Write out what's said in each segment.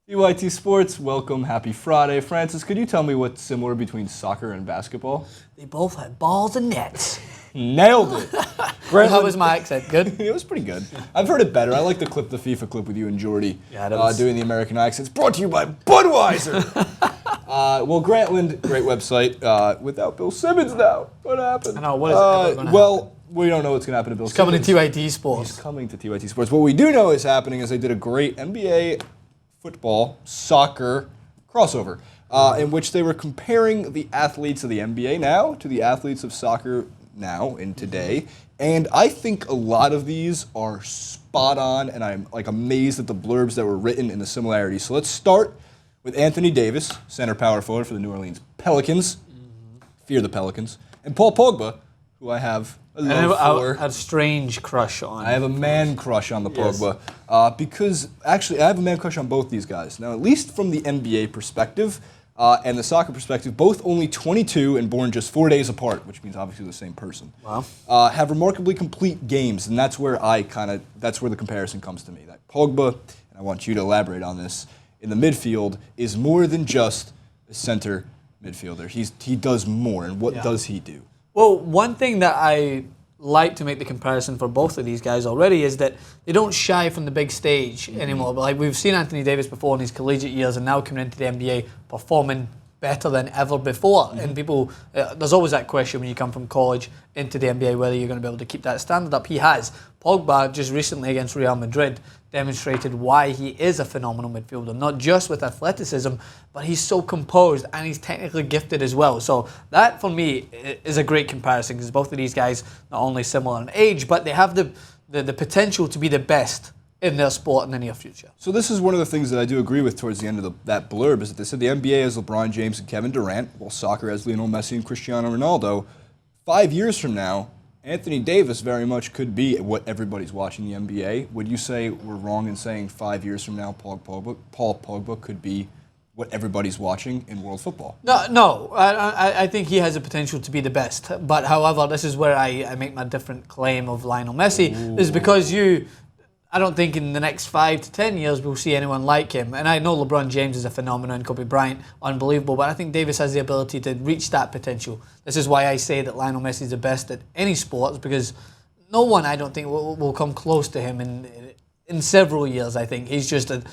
TYT Sports, welcome. Happy Friday. Francis, could you tell me what's similar between soccer and basketball? They both had balls and nets. Nailed it. How was my accent? Good? It was pretty good. I've heard it better. I like the FIFA clip with you and Jordy doing the American accents. Brought to you by Budweiser. Well, Grantland, great website. Without Bill Simmons now. What happened? I know, what is it going to happen? We don't know what's going to happen to Bill He's Simmons. coming to TYT Sports. He's coming to TYT Sports. What we do know is happening is they did a great NBA football, soccer crossover, in which they were comparing the athletes of the NBA now to the athletes of soccer now in today. And I think a lot of these are spot on, and I'm like amazed at the blurbs that were written in the similarities. So let's start with Anthony Davis, center power forward for the New Orleans Pelicans. Fear the Pelicans. And Paul Pogba, who I have a love for. I had a strange crush on. I have a man crush on the Pogba because actually I have a man crush on both these guys. Now, at least from the NBA perspective and the soccer perspective, both only 22 and born just 4 days apart, which means obviously the same person. Wow. Have remarkably complete games, and that's where that's where the comparison comes to me. That Pogba, and I want you to elaborate on this, in the midfield is more than just a center midfielder. He does more, and what does he do? Well, one thing that I like to make the comparison for both of these guys already is that they don't shy from the big stage anymore. But like we've seen Anthony Davis before in his collegiate years, and now coming into the NBA performing better than ever before. And people, there's always that question when you come from college into the NBA whether you're going to be able to keep that standard up. He has. Pogba just recently against Real Madrid demonstrated why he is a phenomenal midfielder, not just with athleticism, but he's so composed and he's technically gifted as well. So that, for me, is a great comparison because both of these guys not only similar in age, but they have the potential to be the best in their sport in the near future. So this is one of the things that I do agree with towards the end of that blurb, is that they said the NBA has LeBron James and Kevin Durant, while soccer has Lionel Messi and Cristiano Ronaldo. 5 years from now, Anthony Davis very much could be what everybody's watching the NBA. Would you say we're wrong in saying 5 years from now Paul Pogba could be what everybody's watching in world football? No. I think he has the potential to be the best. But however, this is where I make my different claim of Lionel Messi. Is because I don't think in the next 5 to 10 years we'll see anyone like him. And I know LeBron James is a phenomenon, Kobe Bryant, unbelievable, but I think Davis has the ability to reach that potential. This is why I say that Lionel Messi is the best at any sports, because no one, I don't think, will come close to him in several years, I think. He's just a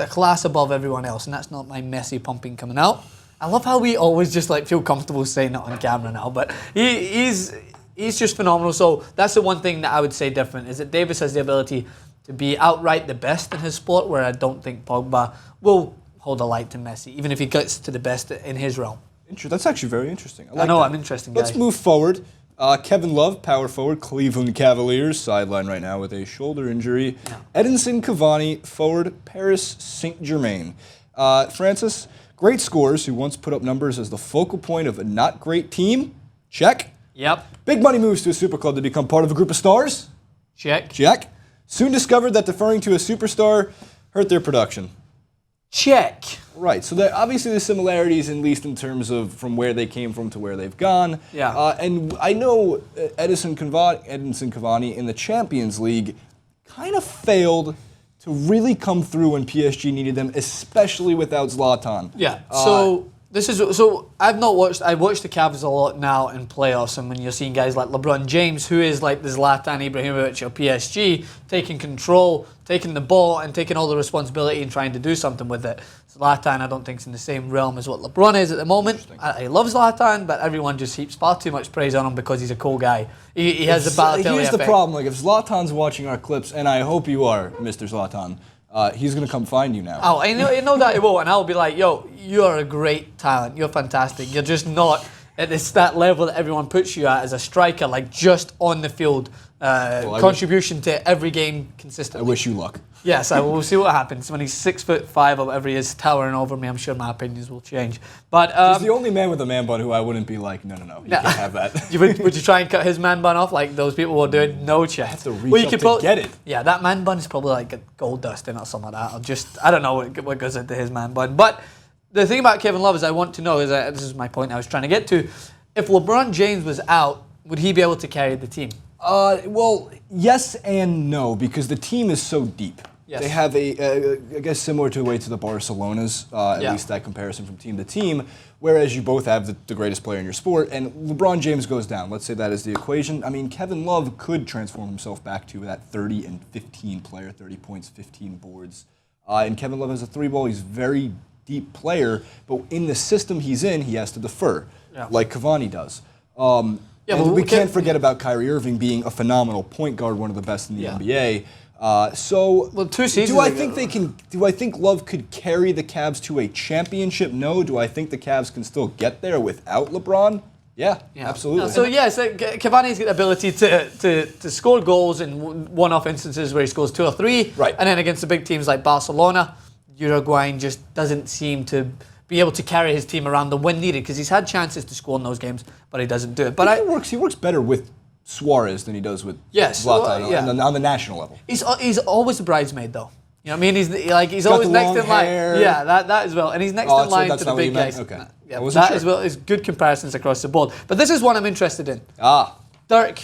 class above everyone else, and that's not my Messi pumping coming out. I love how we always just like feel comfortable saying that on camera now, but he's just phenomenal. So that's the one thing that I would say different, is that Davis has the ability to be outright the best in his sport, where I don't think Pogba will hold a light to Messi, even if he gets to the best in his realm. That's actually very interesting. I know, that. I'm interesting, guy. Let's move forward. Kevin Love, power forward, Cleveland Cavaliers, sidelined right now with a shoulder injury. Yeah. Edinson Cavani, forward, Paris Saint-Germain. Francis, great scorers who once put up numbers as the focal point of a not great team. Check. Yep. Big money moves to a super club to become part of a group of stars. Check. Check. Soon discovered that deferring to a superstar hurt their production. Check. Right, so obviously there's similarities, at least in terms of from where they came from to where they've gone. Yeah. And I know Edinson Cavani in the Champions League kind of failed to really come through when PSG needed them, especially without Zlatan. Yeah. I've watched the Cavs a lot now in playoffs, and when you're seeing guys like LeBron James, who is like the Zlatan Ibrahimovic of PSG, taking control, taking the ball, and taking all the responsibility and trying to do something with it. Zlatan, I don't think, is in the same realm as what LeBron is at the moment. I love Zlatan, but everyone just heaps far too much praise on him because he's a cool guy. He has the Balotelli effect. Here's the problem: like if Zlatan's watching our clips, and I hope you are, Mr. Zlatan. He's going to come find you now. Oh, I know that he will, and I'll be like, yo, you're a great talent. You're fantastic. You're just not at that level that everyone puts you at as a striker, like just on the field, contribution to every game consistently. I wish you luck. Yes, we'll see what happens. When he's 6'5" or whatever he is, towering over me, I'm sure my opinions will change. But he's the only man with a man bun who I wouldn't be like, no, you can't have that. Would you try and cut his man bun off like those people were doing? No chance. Have to reach up to get it. Yeah, that man bun is probably like a gold dust in or something like that. I don't know what goes into his man bun. But the thing about Kevin Love is I want to know, this is my point I was trying to get to, if LeBron James was out, would he be able to carry the team? Well, yes and no, because the team is so deep. They have I guess similar to the Barcelonas, at least that comparison from team to team, whereas you both have the greatest player in your sport, and LeBron James goes down. Let's say that is the equation. I mean, Kevin Love could transform himself back to that 30 and 15 player, 30 points, 15 boards. And Kevin Love has a three ball. He's a very deep player, but in the system he's in, he has to defer, like Cavani does. And we can't forget about Kyrie Irving being a phenomenal point guard, one of the best in the NBA. Well, 2 seasons do I think Love could carry the Cavs to a championship? No. Do I think the Cavs can still get there without LeBron? Yeah, absolutely. So Cavani's got the ability to score goals in one-off instances where he scores 2 or 3, right? And then against the big teams like Barcelona, Uruguayan just doesn't seem to be able to carry his team around the when needed, because he's had chances to score in those games, but he doesn't do it. But he works better with Suarez than he does with Zlatan on the national level. He's always the bridesmaid, though. You know what I mean? He's always next in line. Yeah, that as well. And he's next in line to the big guys. Okay. Yeah, that as well is good comparisons across the board. But this is one I'm interested in. Dirk.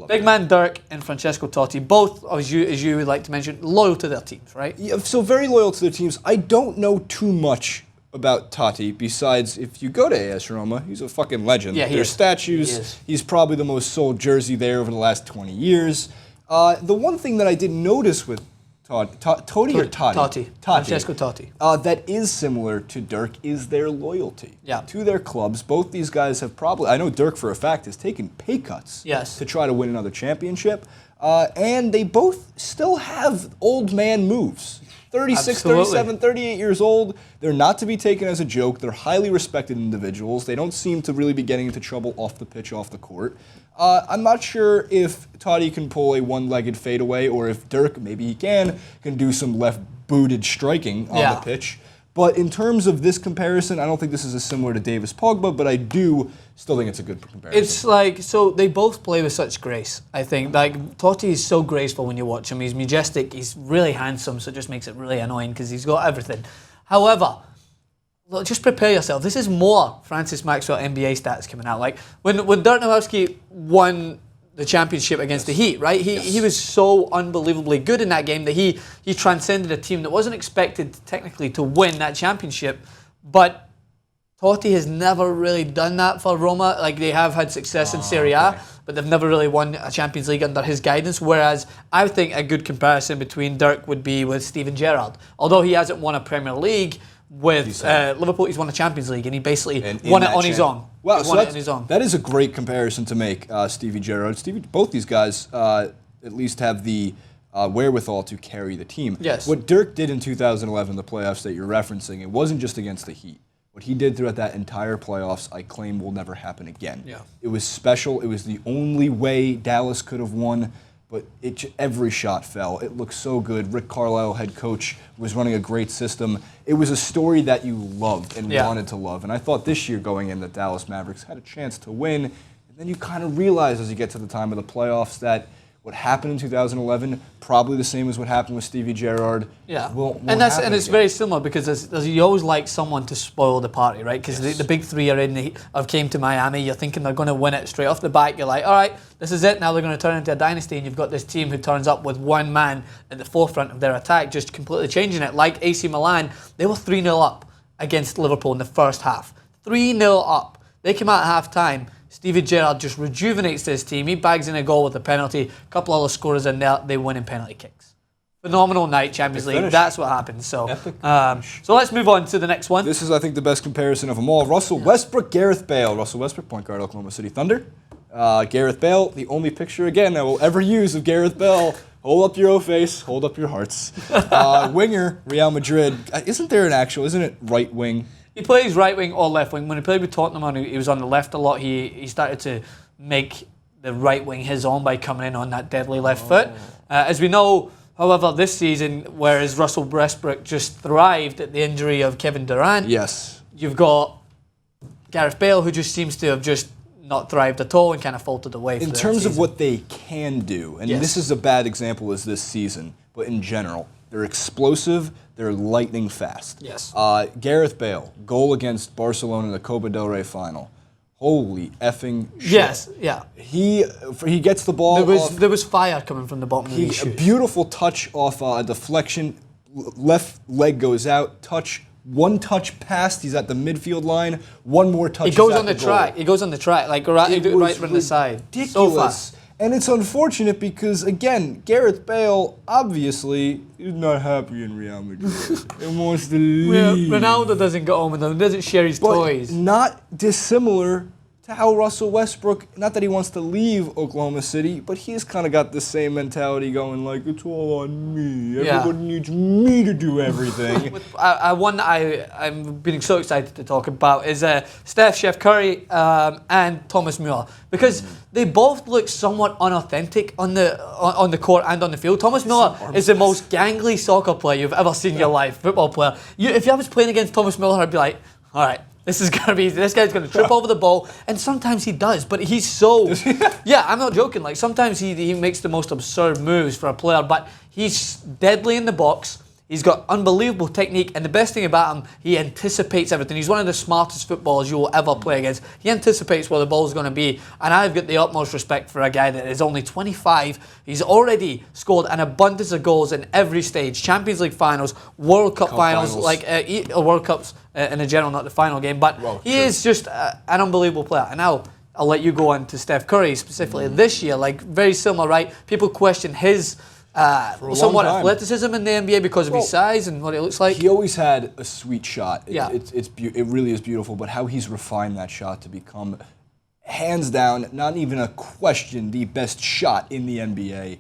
Big man Dirk and Francesco Totti, both, as you would like to mention, loyal to their teams, right? Yeah, so very loyal to their teams. I don't know too much about Totti, besides if you go to AS Roma, he's a fucking legend. Yeah, There's statues. He's probably the most sold jersey there over the last 20 years. The one thing that I did notice with Totti? Francesco Totti. That is similar to Dirk is their loyalty to their clubs. Both these guys have probably, I know Dirk for a fact, has taken pay cuts to try to win another championship. And they both still have old man moves. 36, 37, 38 years old. They're not to be taken as a joke. They're highly respected individuals. They don't seem to really be getting into trouble off the pitch, off the court. I'm not sure if Totti can pull a one-legged fadeaway, or if Dirk, maybe he can do some left-booted striking on the pitch. But in terms of this comparison, I don't think this is as similar to Davis Pogba, but I do still think it's a good comparison. It's like, so they both play with such grace, I think. Like, Totti is so graceful when you watch him. He's majestic. He's really handsome, so it just makes it really annoying because he's got everything. However, look, just prepare yourself. This is more Francis Maxwell NBA stats coming out. Like, when Dirk Nowitzki won the championship against the Heat, right? He was so unbelievably good in that game that he transcended a team that wasn't expected technically to win that championship. But Totti has never really done that for Roma. Like, they have had success in Serie A, but they've never really won a Champions League under his guidance. Whereas I think a good comparison between Dirk would be with Steven Gerrard. Although he hasn't won a Premier League with Liverpool, he's won a Champions League, and he basically won it on his own. Wow, so that is a great comparison to make, Stevie Gerrard. Both these guys at least have the wherewithal to carry the team. Yes. What Dirk did in 2011, the playoffs that you're referencing, it wasn't just against the Heat. What he did throughout that entire playoffs, I claim, will never happen again. Yeah. It was special. It was the only way Dallas could have won. But every shot fell. It looked so good. Rick Carlisle, head coach, was running a great system. It was a story that you loved and wanted to love. And I thought this year going in, the Dallas Mavericks had a chance to win. And then you kind of realize as you get to the time of the playoffs that what happened in 2011, probably the same as what happened with Stevie Gerrard. Won't and it's again. Very similar, because you always like someone to spoil the party, right? Because the big three are have came to Miami. You're thinking they're going to win it straight off the bat. You're like, all right, this is it. Now they're going to turn into a dynasty, and you've got this team who turns up with one man at the forefront of their attack, just completely changing it. Like AC Milan, they were 3-0 up against Liverpool in the first half. 3-0 up. They came out at half-time. Stevie Gerrard just rejuvenates his team. He bags in a goal with a penalty. A couple other scorers in there. They win in penalty kicks. Phenomenal night, Champions League. That's what happened. So, so let's move on to the next one. This is, I think, the best comparison of them all. Russell Westbrook, Gareth Bale. Russell Westbrook, point guard, Oklahoma City Thunder. Gareth Bale, the only picture, again, that we'll ever use of Gareth Bale. Hold up your O face, hold up your hearts. Winger, Real Madrid. Isn't it right wing? He plays right wing or left wing. When he played with Tottenham, he was on the left a lot. He started to make the right wing his own by coming in on that deadly left foot. As we know, however, this season, whereas Russell Westbrook just thrived at the injury of Kevin Durant, you've got Gareth Bale, who just seems to have just not thrived at all and kind of faltered away. In terms of what they can do, and this is a bad example as this season, but in general, they're explosive, they're lightning fast. Yes. Gareth Bale, goal against Barcelona in the Copa del Rey final. Holy effing shit. Yes, yeah. He gets the ball There was fire coming from the bottom of his a shoes. beautiful touch off a deflection. Left leg goes out. One touch past. He's at the midfield line. One more touch. He goes he's at on the goal. track. He goes on the track, like right from the side. Ridiculous. So fast. And it's unfortunate because, again, Gareth Bale obviously is not happy in Real Madrid and wants to leave. Ronaldo doesn't get on with them. Doesn't share his toys. Not dissimilar to how Russell Westbrook, not that he wants to leave Oklahoma City, but he's kind of got the same mentality going like, it's all on me. Everybody needs me to do everything. One that I'm being so excited to talk about is Steph, Chef Curry, and Thomas Muller. Because they both look somewhat unauthentic on the court and on the field. Thomas Muller is the most gangly soccer player you've ever seen in your life, football player. If I was playing against Thomas Muller, I'd be like, all right, this guy's gonna trip over the ball, and sometimes he does, but he's so, yeah, I'm not joking, like sometimes he makes the most absurd moves for a player, but he's deadly in the box, he's got unbelievable technique, and the best thing about him, he anticipates everything. He's one of the smartest footballers you will ever play against. He anticipates where the ball's gonna be, and I've got the utmost respect for a guy that is only 25, he's already scored an abundance of goals in every stage, Champions League finals, World Cup finals, like World Cups, in a general, not the final game, but he is just an unbelievable player. And now I'll let you go on to Steph Curry specifically this year. Like very similar, right? People question his somewhat athleticism in the NBA because of his size and what it looks like. He always had a sweet shot. It it really is beautiful. But how he's refined that shot to become, hands down, not even a question, the best shot in the NBA.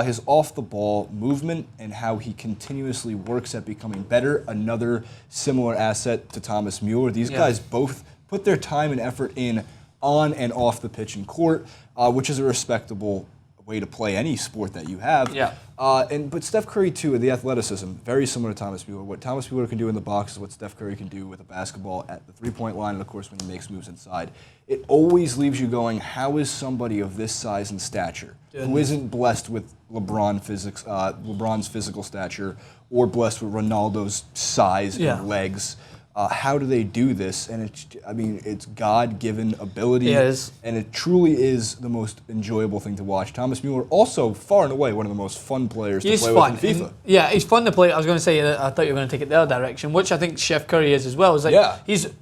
His off-the-ball movement and how he continuously works at becoming better, another similar asset to Thomas Muller. These guys both put their time and effort in on and off the pitch and court, which is a respectable way to play any sport that you have. But Steph Curry, too, the athleticism, very similar to Thomas Muller. What Thomas Muller can do in the box is what Steph Curry can do with a basketball at the three-point line and, of course, when he makes moves inside. It always leaves you going, how is somebody of this size and stature, who isn't blessed with LeBron's physical stature or blessed with Ronaldo's size and legs, how do they do this? And it's God-given ability, and it truly is the most enjoyable thing to watch. Thomas Muller, also far and away one of the most fun players to play with in FIFA. Yeah, he's fun to play. I was going to say, I thought you were going to take it the other direction, which I think Chef Curry is as well. Is like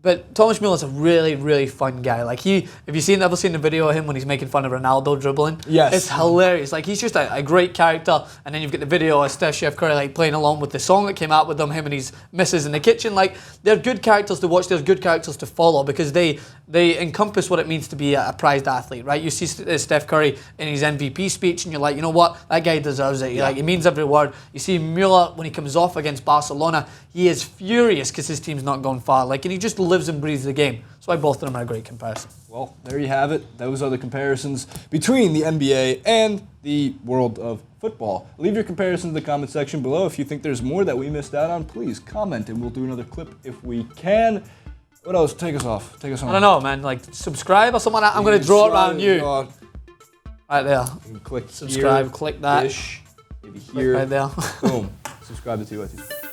but Thomas Muller's a really, really fun guy. Like have you ever seen the video of him when he's making fun of Ronaldo dribbling? Yes. It's hilarious. Like he's just a great character. And then you've got the video of Steph, Chef Curry like playing along with the song that came out with him and his missus in the kitchen. Like they're good characters to watch. They're good characters to follow because they encompass what it means to be a prized athlete, right? You see Steph Curry in his MVP speech and you're like, you know what? That guy deserves it. Like, it means every word. You see Muller when he comes off against Barcelona, he is furious because his team's not gone far. Like, and he just lives and breathes the game. That's why both of them are a great comparison. Well, there you have it. Those are the comparisons between the NBA and the world of football. Leave your comparisons in the comment section below. If you think there's more that we missed out on, please comment and we'll do another clip if we can. What else? Take us off. Take us home. I don't know, man. Like, subscribe or something like that. I'm going to draw it around you. Right there. You can click subscribe, here, click that. Maybe here. Right there. Boom. Subscribe to TOTTI.